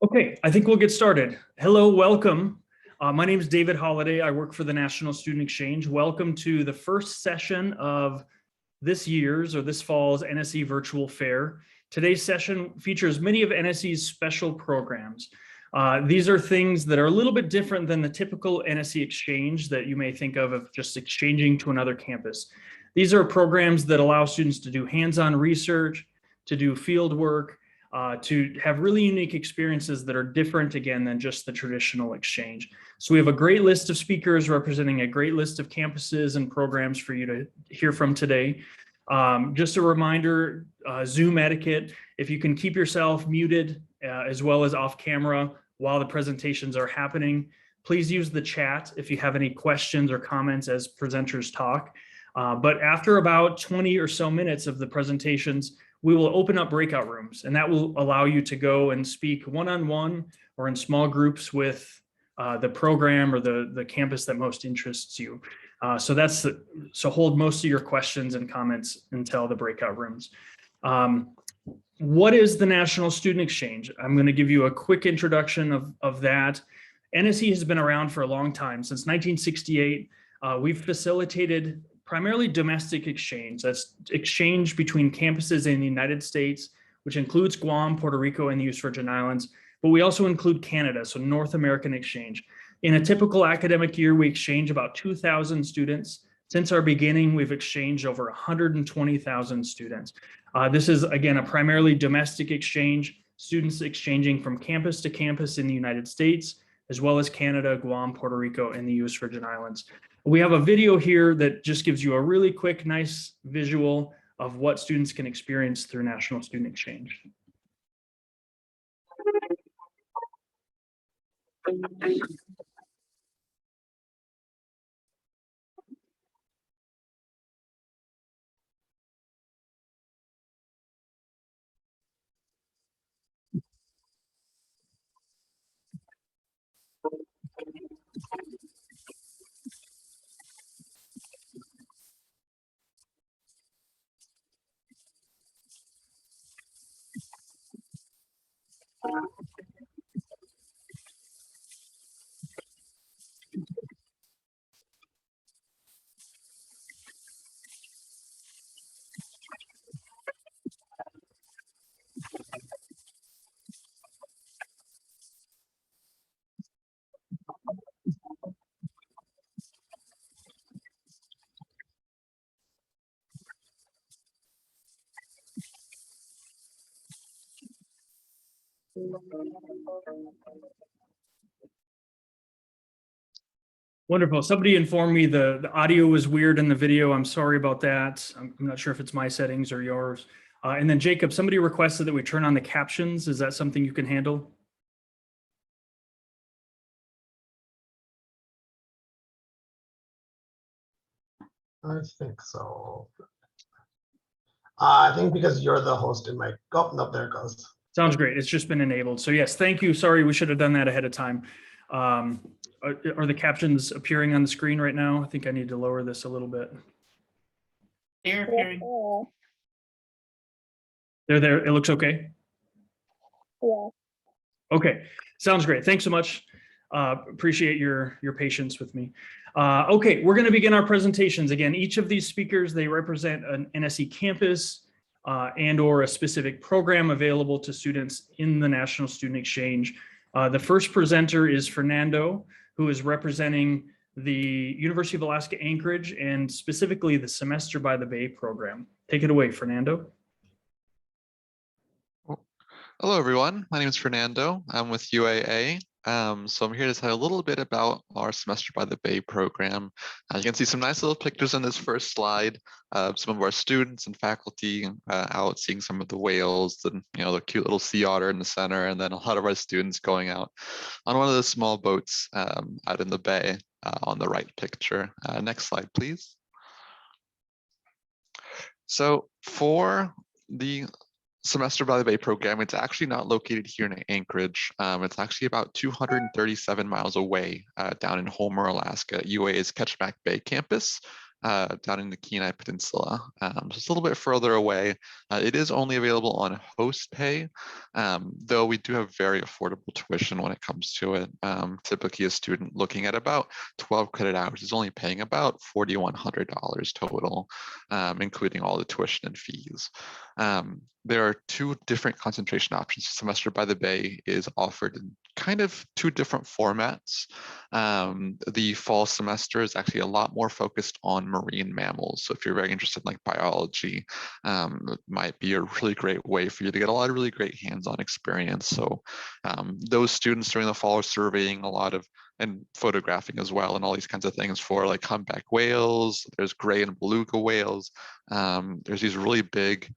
Okay, I think we'll get started. Hello, welcome. My name is David Holliday. I work for the National Student Exchange. Welcome to the first session of this year's or this fall's NSE Virtual Fair. Today's session features many of NSE's special programs. These are things that are a little bit different than the typical NSE exchange that you may think of just exchanging to another campus. These are programs that allow students to do hands-on research, to do field work, to have really unique experiences that are different again than just the traditional exchange. So we have a great list of speakers representing a great list of campuses and programs for you to hear from today. Just a reminder, Zoom etiquette, if you can keep yourself muted as well as off camera while the presentations are happening. Please use the chat if you have any questions or comments as presenters talk. But after about 20 or so minutes of the presentations, we will open up breakout rooms, and that will allow you to go and speak one-on-one or in small groups with the program or the campus that most interests you. So hold most of your questions and comments until the breakout rooms. What is the National Student Exchange? I'm going to give you a quick introduction of that. NSE has been around for a long time. Since 1968, we've facilitated primarily domestic exchange. That's exchange between campuses in the United States, which includes Guam, Puerto Rico, and the US Virgin Islands. But we also include Canada, so North American exchange. In a typical academic year, we exchange about 2,000 students. Since our beginning, we've exchanged over 120,000 students. This is, again, a primarily domestic exchange, students exchanging from campus to campus in the United States, as well as Canada, Guam, Puerto Rico, and the US Virgin Islands. We have a video here that just gives you a really quick, nice visual of what students can experience through National Student Exchange. Wonderful. Somebody informed me the audio was weird in the video. I'm sorry about that. I'm not sure if it's my settings or yours. And then Jacob, somebody requested that we turn on the captions. Is that something you can handle? I think so. I think because you're the host, it might go. No, there it goes. Sounds great. It's just been enabled. So yes, thank you. Sorry, we should have done that ahead of time. Are the captions appearing on the screen right now? I think I need to lower this a little bit. They're appearing. They're there. It looks okay. Yeah. Okay, sounds great. Thanks so much. Appreciate your patience with me. Okay, we're going to begin our presentations. Again, each of these speakers, they represent an NSE campus and or a specific program available to students in the National Student Exchange. The first presenter is Fernando, who is representing the University of Alaska Anchorage and specifically the Semester by the Bay program. Take it away, Fernando. Hello, everyone. My name is Fernando. I'm with UAA. So I'm here to tell you a little bit about our Semester by the Bay program. You can see some nice little pictures on this first slide of some of our students and faculty out seeing some of the whales and the cute little sea otter in the center, and then a lot of our students going out on one of the small boats out in the bay on the right picture. Next slide, please. So for the Semester by the Bay program, it's actually not located here in Anchorage. It's actually about 237 miles away down in Homer, Alaska, UA's Ketchback Bay campus. down in the Kenai Peninsula. So it's a little bit further away. It is only available on host pay, though we do have very affordable tuition when it comes to it. Typically a student looking at about 12 credit hours is only paying about $4,100 total, including all the tuition and fees. There are two different concentration options. Semester by the Bay is offered in kind of two different formats. The fall semester is actually a lot more focused on marine mammals. So if you're very interested in like biology, it might be a really great way for you to get a lot of really great hands-on experience. So those students during the fall are surveying a lot of and photographing as well, and all these kinds of things for like humpback whales. There's gray and beluga whales. There's these really big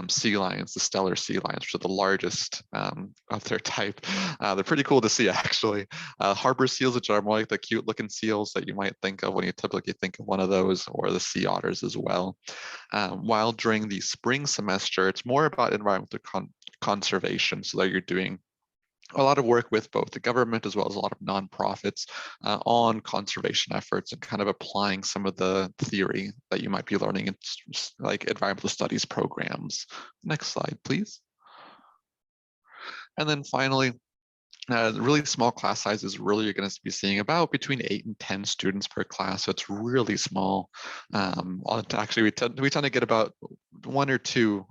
sea lions, the Steller sea lions, which are the largest of their type. They're pretty cool to see, actually. Harbor seals, which are more like the cute looking seals that you might think of when you typically think of one of those, or the sea otters as well. While during the spring semester, it's more about environmental conservation, so that you're doing a lot of work with both the government as well as a lot of nonprofits on conservation efforts and kind of applying some of the theory that you might be learning in like environmental studies programs. Next slide, please. And then finally, really small class sizes. Really, you're going to be seeing about between 8 and 10 students per class. So it's really small. Actually, we tend to get about 1 or 2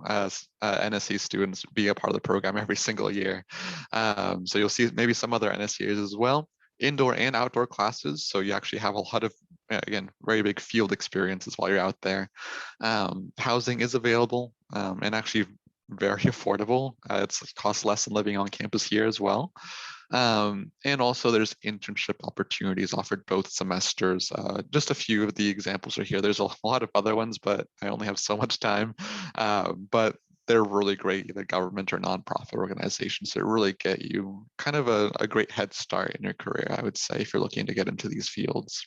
NSE students be a part of the program every single year. So you'll see maybe some other NSEs as well, indoor and outdoor classes. So you actually have a lot of, again, very big field experiences while you're out there. Housing is available and actually very affordable. It costs less than living on campus here as well. And also there's internship opportunities offered both semesters. Just a few of the examples are here. There's a lot of other ones, but I only have so much time. But they're really great, either government or nonprofit organizations that really get you kind of a great head start in your career, I would say, if you're looking to get into these fields.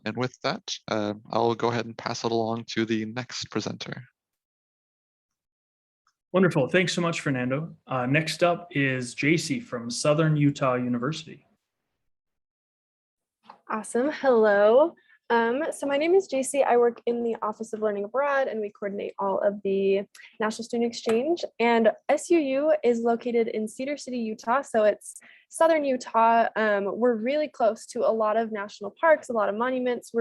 And with that, I'll go ahead and pass it along to the next presenter. Wonderful. Thanks so much, Fernando. Next up is JC from Southern Utah University. Awesome. Hello. So my name is JC. I work in the Office of Learning Abroad, and we coordinate all of the National Student Exchange. And SUU is located in Cedar City, Utah. So it's Southern Utah. We're really close to a lot of national parks, a lot of monuments.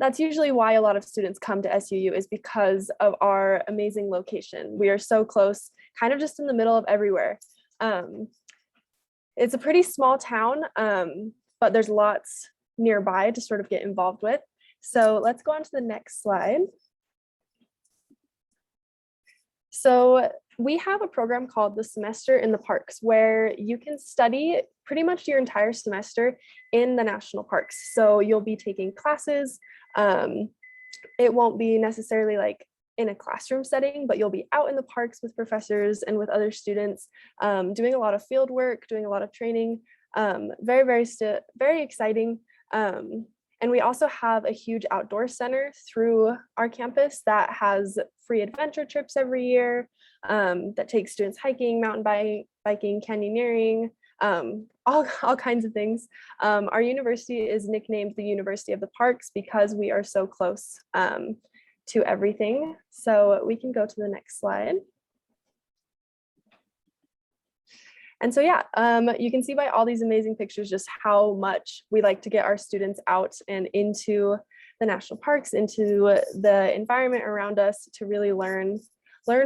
That's usually why a lot of students come to SUU, is because of our amazing location. We are so close, kind of just in the middle of everywhere. It's a pretty small town, but there's lots nearby to sort of get involved with. So let's go on to the next slide. So we have a program called the Semester in the Parks, where you can study pretty much your entire semester in the national parks. So you'll be taking classes. It won't be necessarily like in a classroom setting, but you'll be out in the parks with professors and with other students, doing a lot of field work, doing a lot of training. Very exciting. And we also have a huge outdoor center through our campus that has free adventure trips every year, that takes students hiking, mountain biking, canyoneering, all kinds of things. Our university is nicknamed the University of the Parks because we are so close to everything. So we can go to the next slide. And so, yeah, you can see by all these amazing pictures just how much we like to get our students out and into the national parks, into the environment around us, to really learn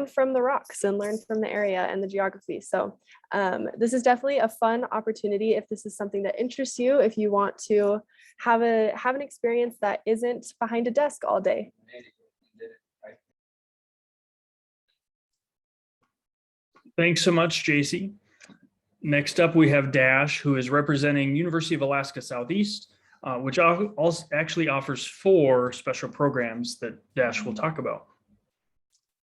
from the rocks and learn from the area and the geography. So this is definitely a fun opportunity if this is something that interests you, if you want to have an experience that isn't behind a desk all day. Thanks so much, JC. Next up, we have Dash, who is representing University of Alaska Southeast, which also actually offers 4 special programs that Dash will talk about.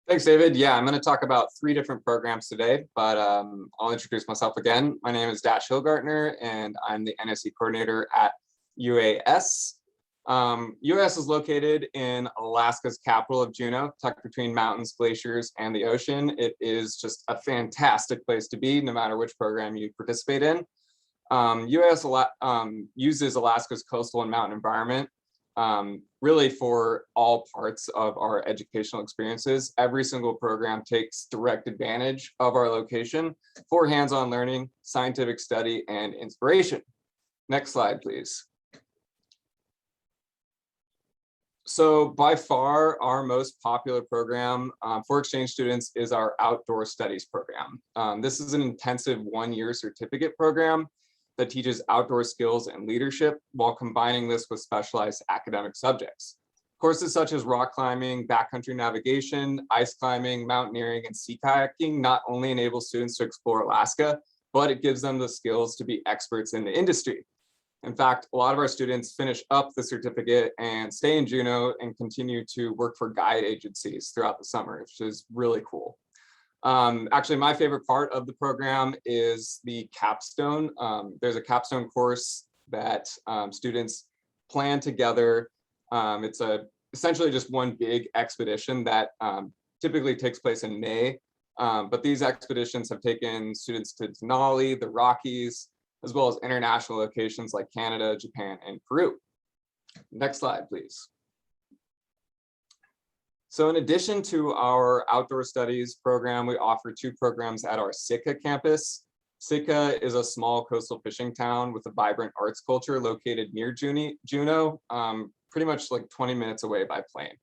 Thanks, David. Yeah, I'm going to talk about 3 different programs today, but I'll introduce myself again. My name is Dash Hillgartner, and I'm the NSE coordinator at UAS. UAS is located in Alaska's capital of Juneau, tucked between mountains, glaciers, and the ocean. It is just a fantastic place to be, no matter which program you participate in. UAS uses Alaska's coastal and mountain environment really for all parts of our educational experiences. Every single program takes direct advantage of our location for hands-on learning, scientific study, and inspiration. Next slide, please. So by far, our most popular program for exchange students is our outdoor studies program. This is an intensive one-year certificate program that teaches outdoor skills and leadership while combining this with specialized academic subjects. Courses such as rock climbing, backcountry navigation, ice climbing, mountaineering, and sea kayaking not only enable students to explore Alaska, but it gives them the skills to be experts in the industry. In fact, a lot of our students finish up the certificate and stay in Juneau and continue to work for guide agencies throughout the summer, which is really cool. Actually, my favorite part of the program is the capstone. There's a capstone course that students plan together. It's essentially just one big expedition that typically takes place in May. But these expeditions have taken students to Denali, the Rockies, as well as international locations like Canada, Japan, and Peru. Next slide, please. So in addition to our outdoor studies program, we offer two programs at our Sitka campus. Sitka is a small coastal fishing town with a vibrant arts culture located near Juneau, pretty much like 20 minutes away by plane.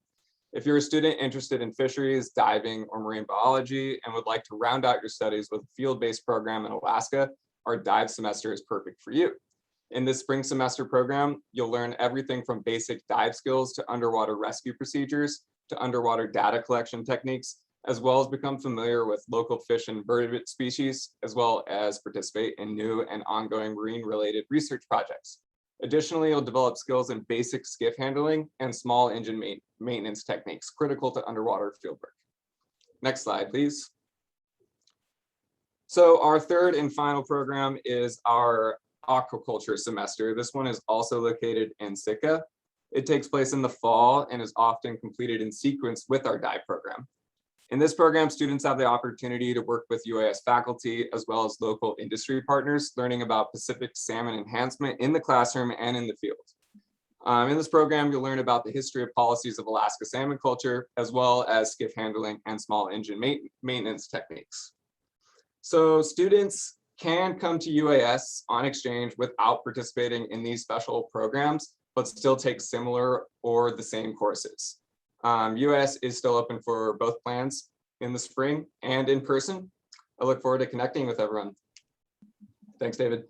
If you're a student interested in fisheries, diving, or marine biology and would like to round out your studies with a field-based program in Alaska, our dive semester is perfect for you. In this spring semester program, you'll learn everything from basic dive skills to underwater rescue procedures to underwater data collection techniques, as well as become familiar with local fish and vertebrate species, as well as participate in new and ongoing marine-related research projects. Additionally, you'll develop skills in basic skiff handling and small engine maintenance techniques critical to underwater fieldwork. Next slide, please. So our third and final program is our aquaculture semester. This one is also located in Sitka. It takes place in the fall and is often completed in sequence with our dive program. In this program, students have the opportunity to work with UAS faculty as well as local industry partners, learning about Pacific salmon enhancement in the classroom and in the field. In this program, you'll learn about the history of policies of Alaska salmon culture, as well as skiff handling and small engine maintenance techniques. So students can come to UAS on exchange without participating in these special programs, but still take similar or the same courses. UAS is still open for both plans in the spring and in person. I look forward to connecting with everyone. Thanks, David.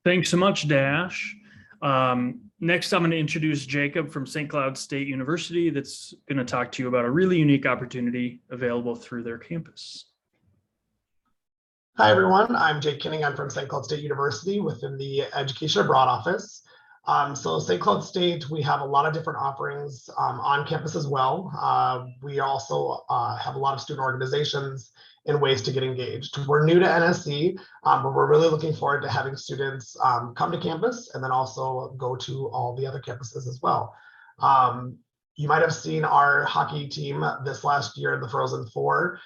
Thanks so much, Dash. Next, I'm going to introduce Jacob from St. Cloud State University that's going to talk to you about a really unique opportunity available through their campus. Hi, everyone. I'm Jake Kinning. I'm from St. Cloud State University within the Education Abroad office. So St. Cloud State, we have a lot of different offerings on campus as well. We also have a lot of student organizations and ways to get engaged. We're new to NSE, but we're really looking forward to having students come to campus and then also go to all the other campuses as well. You might have seen our hockey team this last year in the Frozen Four.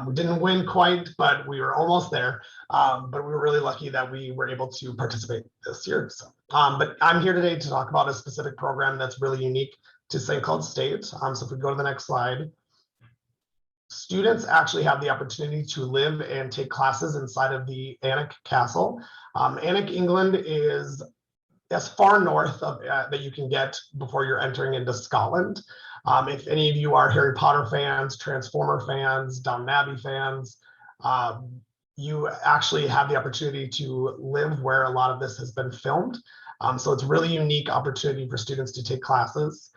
We didn't win quite, but we were almost there. But we were really lucky that we were able to participate this year. So, but I'm here today to talk about a specific program that's really unique to St. Cloud State. So if we go to the next slide. Students actually have the opportunity to live and take classes inside of the Alnwick Castle. Alnwick, England is as far north of, that you can get before you're entering into Scotland. If any of you are Harry Potter fans, Transformer fans, Downton Abbey fans, you actually have the opportunity to live where a lot of this has been filmed. So it's a really unique opportunity for students to take classes.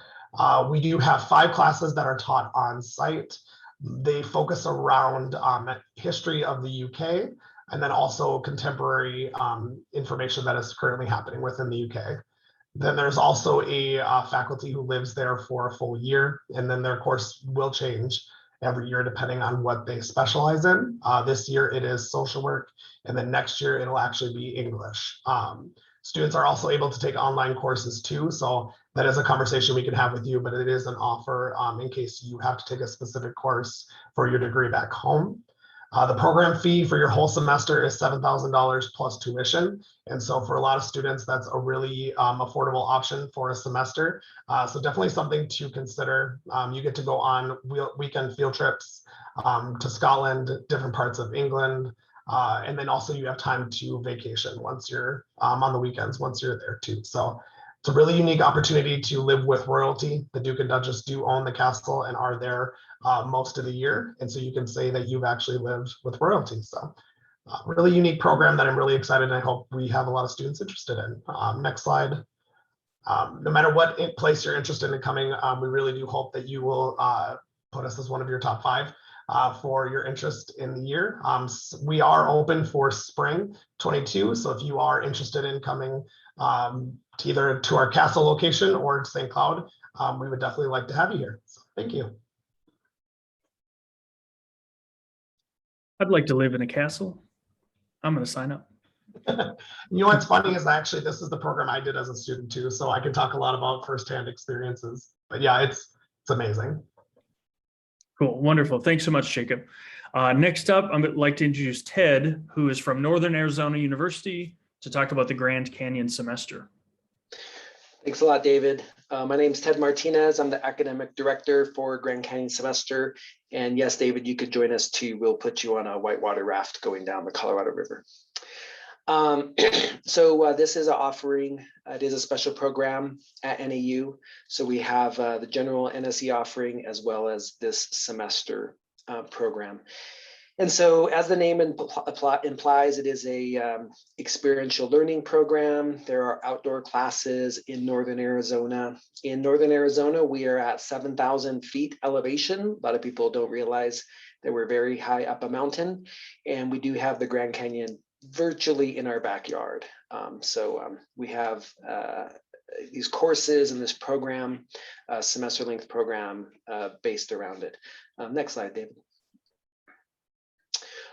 We do have 5 classes that are taught on site. They focus around history of the UK and then also contemporary information that is currently happening within the UK. Then there's also a faculty who lives there for a full year, and then their course will change every year depending on what they specialize in. This year it is social work, and then next year it'll actually be English. Students are also able to take online courses too, so that is a conversation we can have with you, but it is an offer in case you have to take a specific course for your degree back home. The program fee for your whole semester is $7,000 plus tuition. And so for a lot of students, that's a really affordable option for a semester. So definitely something to consider. You get to go on weekend field trips to Scotland, different parts of England. And then also you have time to vacation once you're on the weekends, once you're there too. So it's a really unique opportunity to live with royalty. The Duke and Duchess do own the castle and are there most of the year. And so you can say that you've actually lived with royalty. So really unique program that I'm really excited and I hope we have a lot of students interested in. Next slide. No matter what place you're interested in coming, we really do hope that you will put us as one of your top 5 for your interest in the year. We are open for spring 22. So if you are interested in coming to either to our castle location or St. Cloud, we would definitely like to have you here. So thank you. I'd like to live in a castle. I'm going to sign up. You know what's funny is actually this is the program I did as a student too, so I can talk a lot about firsthand experiences. But yeah, it's amazing. Cool, wonderful. Thanks so much, Jacob. Next up, I'd like to introduce Ted, who is from Northern Arizona University, to talk about the Grand Canyon semester. Thanks a lot, David. My name is Ted Martinez. I'm the academic director for Grand Canyon semester. And yes, David, you could join us too. We'll put you on a whitewater raft going down the Colorado River. So this is an offering. It is a special program at NAU. So we have the general NSE offering as well as this semester program. And so as the name implies, it is a experiential learning program. There are outdoor classes in Northern Arizona. In Northern Arizona, we are at 7,000 feet elevation. A lot of people don't realize that we're very high up a mountain. And we do have the Grand Canyon virtually in our backyard. We have these courses and this program, semester length program based around it. Next slide, David.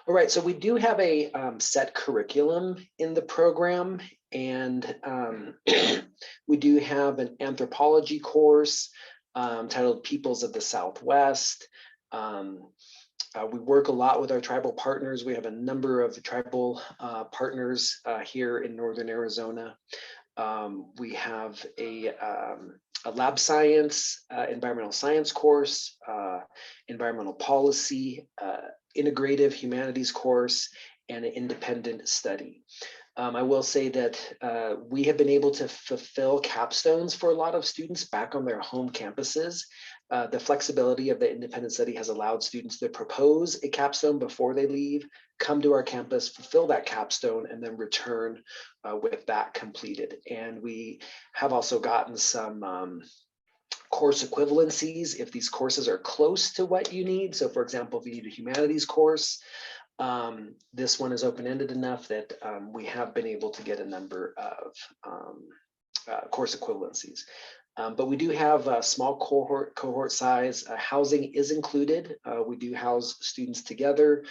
All right, so we do have a set curriculum in the program, and we do have an anthropology course titled Peoples of the Southwest. We work a lot with our tribal partners. We have a number of tribal partners here in Northern Arizona. We have a lab science, environmental science course, environmental policy, integrative humanities course, and an independent study. I will say that we have been able to fulfill capstones for a lot of students back on their home campuses. The flexibility of the independent study has allowed students to propose a capstone before they leave, come to our campus, fulfill that capstone, and then return with that completed. And we have also gotten some course equivalencies if these courses are close to what you need. So for example, if you need a humanities course, this one is open-ended enough that we have been able to get a number of course equivalencies. But we do have a small cohort size. Housing is included. We do house students together.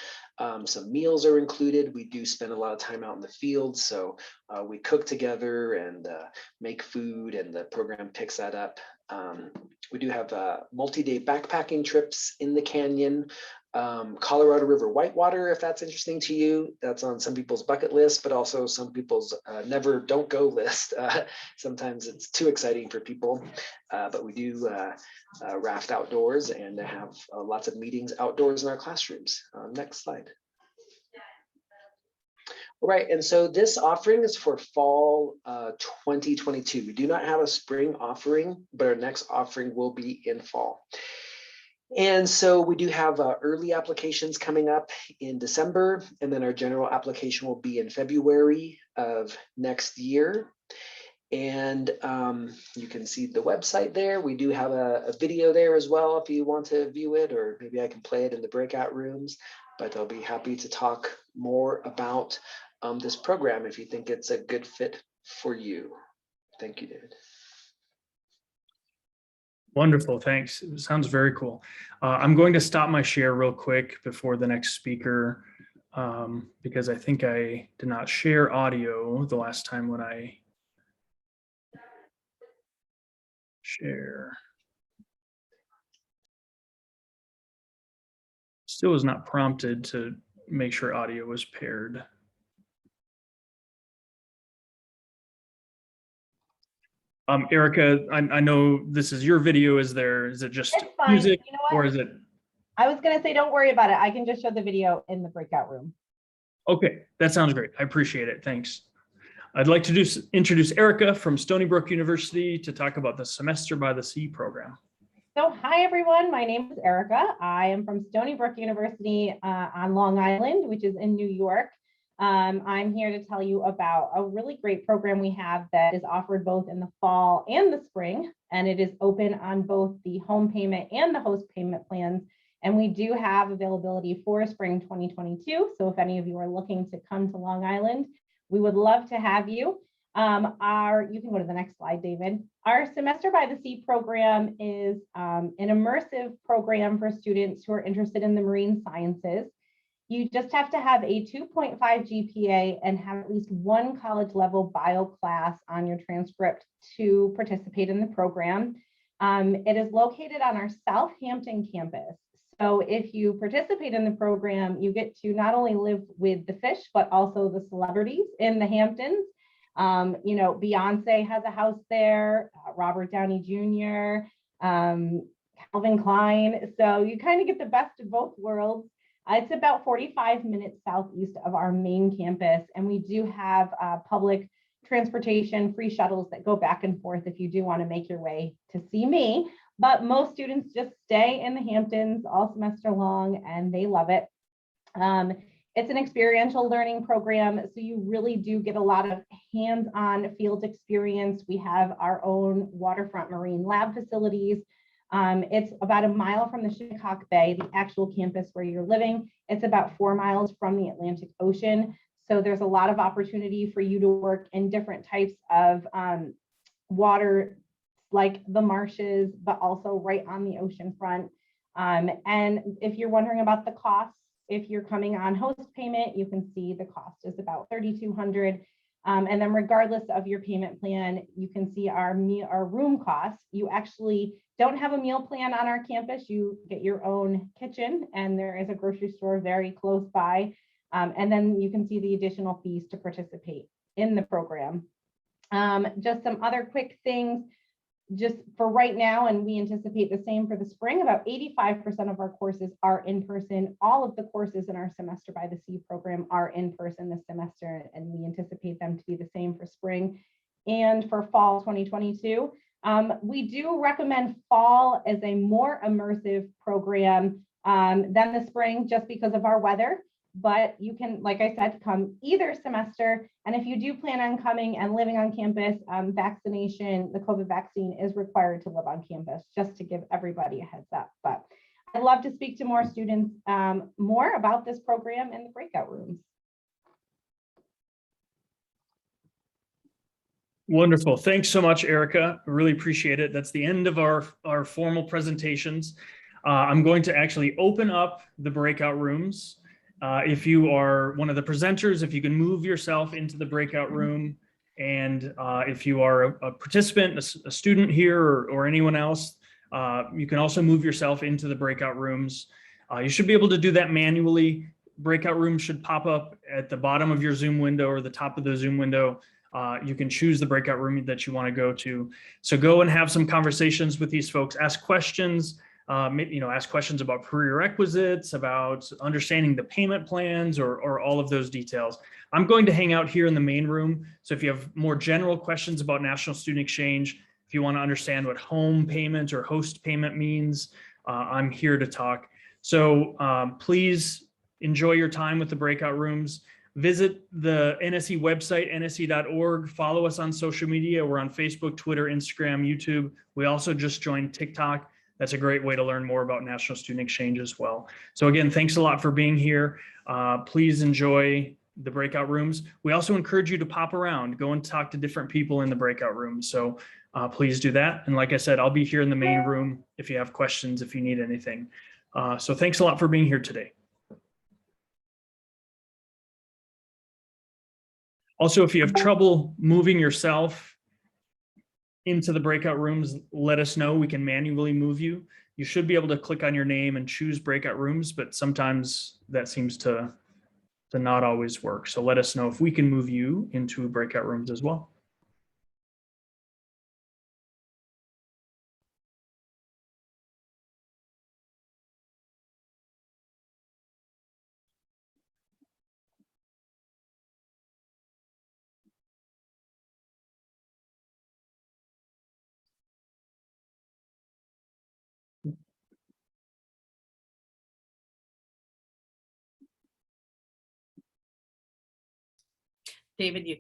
Some meals are included. We do spend a lot of time out in the field. So we cook together and make food, and the program picks that up. We do have multi-day backpacking trips in the canyon. Colorado River whitewater, if that's interesting to you, that's on some people's bucket list, but also some people's never don't go list. Sometimes it's too exciting for people, but we do raft outdoors and have lots of meetings outdoors in our classrooms. Next slide. All right, and so this offering is for fall 2022. We do not have a spring offering, but our next offering will be in fall. And so we do have early applications coming up in December, and then our general application will be in February of next year. And you can see the website there. We do have a video there as well if you want to view it, or maybe I can play it in the breakout rooms, but I'll be happy to talk more about this program if you think it's a good fit for you. Thank you, David. Wonderful, thanks. It sounds very cool. I'm going to stop my share real quick before the next speaker because I think I did not share audio the last time when I share. Still was not prompted to make sure audio is paired. Erica, I know this is your video. Is it just It's fine. music, You know what? or is it? I was gonna say, don't worry about it. I can just show the video in the breakout room. Okay, that sounds great. I appreciate it. Thanks. I'd like to introduce Erica from Stony Brook University to talk about the Semester by the Sea program. So hi, everyone. My name is Erica. I am from Stony Brook University on Long Island, which is in New York. I'm here to tell you about a really great program we have that is offered both in the fall and the spring, and it is open on both the home payment and the host payment plans. And we do have availability for spring 2022. So if any of you are looking to come to Long Island, we would love to have you. You can go to the next slide, David. Our Semester by the Sea program is an immersive program for students who are interested in the marine sciences. You just have to have a 2.5 GPA and have at least one college level bio class on your transcript to participate in the program. It is located on our Southampton campus. So if you participate in the program, you get to not only live with the fish, but also the celebrities in the Hamptons. You know, Beyonce has a house there, Robert Downey Jr., Calvin Klein. So you kind of get the best of both worlds. It's about 45 minutes southeast of our main campus, and we do have public transportation, free shuttles that go back and forth if you do want to make your way to see me. But most students just stay in the Hamptons all semester long, and they love it. It's an experiential learning program, so you really do get a lot of hands-on field experience. We have our own waterfront marine lab facilities. It's about a mile from the Shinnecock Bay, the actual campus where you're living. It's about 4 miles from the Atlantic Ocean. So there's a lot of opportunity for you to work in different types of water, like the marshes, but also right on the ocean front. And if you're wondering about the costs, if you're coming on host payment, you can see the cost is about $3,200. And then regardless of your payment plan, you can see our room costs. You actually don't have a meal plan on our campus. You get your own kitchen, and there is a grocery store very close by. And then you can see the additional fees to participate in the program. Just some other quick things. Just for right now, and we anticipate the same for the spring, about 85% of our courses are in person. All of the courses in our Semester by the Sea program are in person this semester, and we anticipate them to be the same for spring and for fall 2022. We do recommend fall as a more immersive program than the spring, just because of our weather. But you can, like I said, come either semester. And if you do plan on coming and living on campus, vaccination, the COVID vaccine is required to live on campus, just to give everybody a heads up. But I'd love to speak to more students more about this program in the breakout rooms. Wonderful. Thanks so much, Erica. I really appreciate it. That's the end of our formal presentations. I'm going to actually open up the breakout rooms. If you are one of the presenters, if you can move yourself into the breakout room, and if you are a participant, a student here, or anyone else, you can also move yourself into the breakout rooms. You should be able to do that manually. Breakout rooms should pop up at the bottom of your Zoom window or the top of the Zoom window. You can choose the breakout room that you want to go to. So go and have some conversations with these folks, ask questions. Ask questions about prerequisites, about understanding the payment plans, or all of those details. I'm going to hang out here in the main room. So if you have more general questions about National Student Exchange, if you want to understand what home payment or host payment means, I'm here to talk. So please enjoy your time with the breakout rooms. Visit the NSE website, nse.org. Follow us on social media. We're on Facebook, Twitter, Instagram, YouTube. We also just joined TikTok. That's a great way to learn more about National Student Exchange as well. So again, thanks a lot for being here. Please enjoy the breakout rooms. We also encourage you to pop around, go and talk to different people in the breakout rooms. So please do that. And like I said, I'll be here in the main room if you have questions, if you need anything. So thanks a lot for being here today. Also, if you have trouble moving yourself into the breakout rooms, let us know. We can manually move you. You should be able to click on your name and choose breakout rooms, but sometimes that seems to to not always work. So let us know if we can move you into breakout rooms as well. David, you